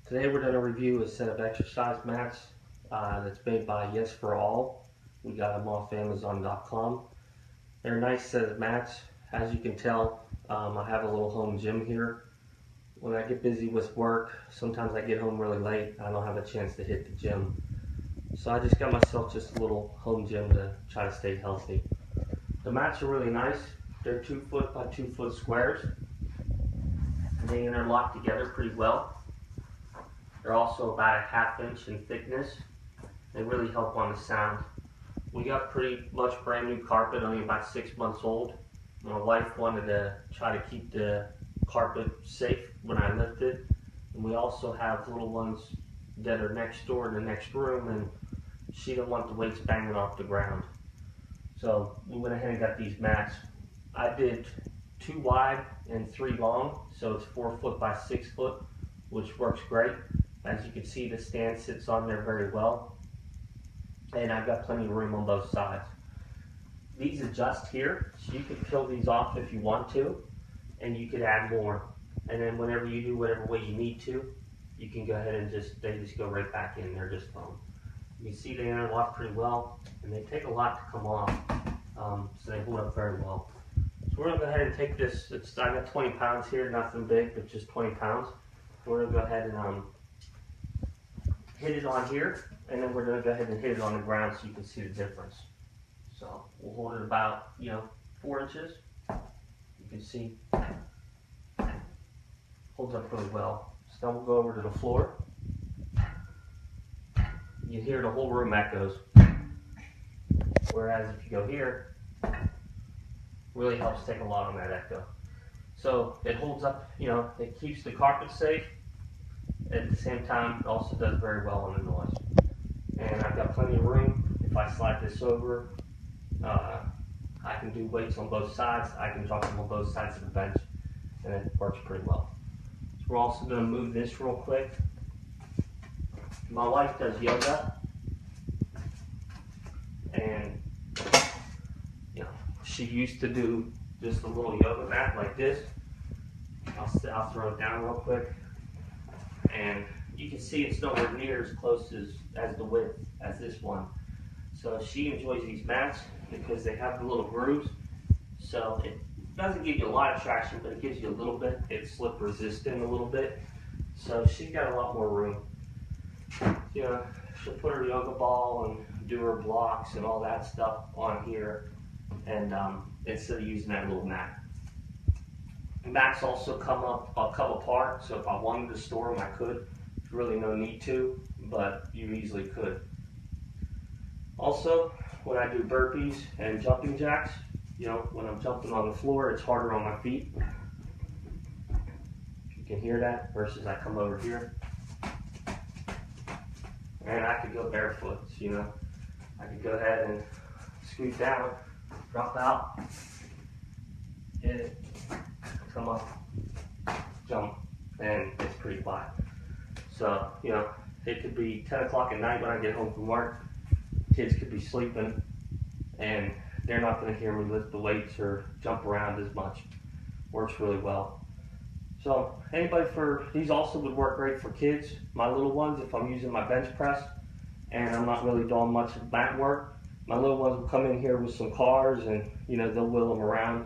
Today we're going to review a set of exercise mats that's made by Yes4All. We got them off Amazon.com. They're a nice set of mats. As you can tell, I have a little home gym here. When I get busy with work, sometimes I get home really late. I don't have a chance to hit the gym. So I just got myself just a little home gym to try to stay healthy. The mats are really nice. They're 2 foot by 2 foot squares. They interlock together pretty well. They're also about a 1/2 inch in thickness. They really help on the sound. We got pretty much brand new carpet, only about 6 months old. My wife wanted to try to keep the carpet safe when I lifted. And we also have little ones that are next door in the next room, and she didn't want the weights banging off the ground. So we went ahead and got these mats. I did 2 wide and 3 long, so it's 4 foot by 6 foot, which works great. As you can see, the stand sits on there very well, and I've got plenty of room on both sides. These adjust here, so you can peel these off if you want to, and you could add more. And then whenever you do whatever way you need to, you can go ahead and they just go right back in. They're just foam. You can see they interlock pretty well, and they take a lot to come off, so they hold up very well. So we're gonna go ahead and take this. I got 20 pounds here, nothing big, but just 20 pounds. We're gonna go ahead and hit it on here, and then we're gonna go ahead and hit it on the ground so you can see the difference. So we'll hold it about 4 inches. You can see holds up really well. So now we'll go over to the floor. You hear the whole room echoes. Whereas if you go here, really helps take a lot on that echo. So it holds up, it keeps the carpet safe. At the same time, it also does very well on the noise. And I've got plenty of room. If I slide this over, I can do weights on both sides. I can drop them on both sides of the bench, and it works pretty well. So we're also going to move this real quick. My wife does yoga, and she used to do just a little yoga mat like this. I'll throw it down real quick, and you can see it's nowhere near as close as the width as this one. So she enjoys these mats because they have the little grooves. So it doesn't give you a lot of traction, but it gives you a little bit. It's slip resistant a little bit. So she's got a lot more room. She'll put her yoga ball and do her blocks and all that stuff on here, and instead of using that little mat. Mats also come apart, so if I wanted to store them, I could. There's really no need to, but you easily could. Also, when I do burpees and jumping jacks, when I'm jumping on the floor, it's harder on my feet. You can hear that versus I come over here. And I could go barefoot, I could go ahead and scoot down, drop out, hit it, come up, jump, and it's pretty quiet. So, it could be 10 o'clock at night when I get home from work. Kids could be sleeping, and they're not going to hear me lift the weights or jump around as much. Works really well. So these also would work great for kids. My little ones, if I'm using my bench press and I'm not really doing much of mat work, my little ones will come in here with some cars, and they'll wheel them around,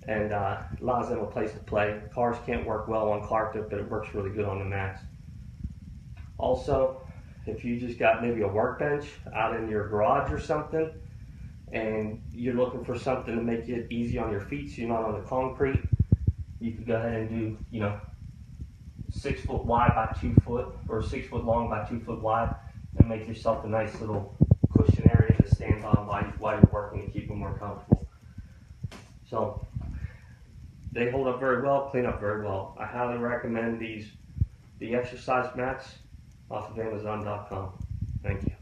and allows them a place to play. Cars can't work well on carpet, but it works really good on the mats. Also, if you just got maybe a workbench out in your garage or something, and you're looking for something to make it easy on your feet so you're not on the concrete, you could go ahead and do, 6 foot wide by 2 foot, or 6 foot long by 2 foot wide, and make yourself a nice little cushion area to stand on while you're working and keep them more comfortable. So they hold up very well, clean up very well. I highly recommend the exercise mats off of Amazon.com. Thank you.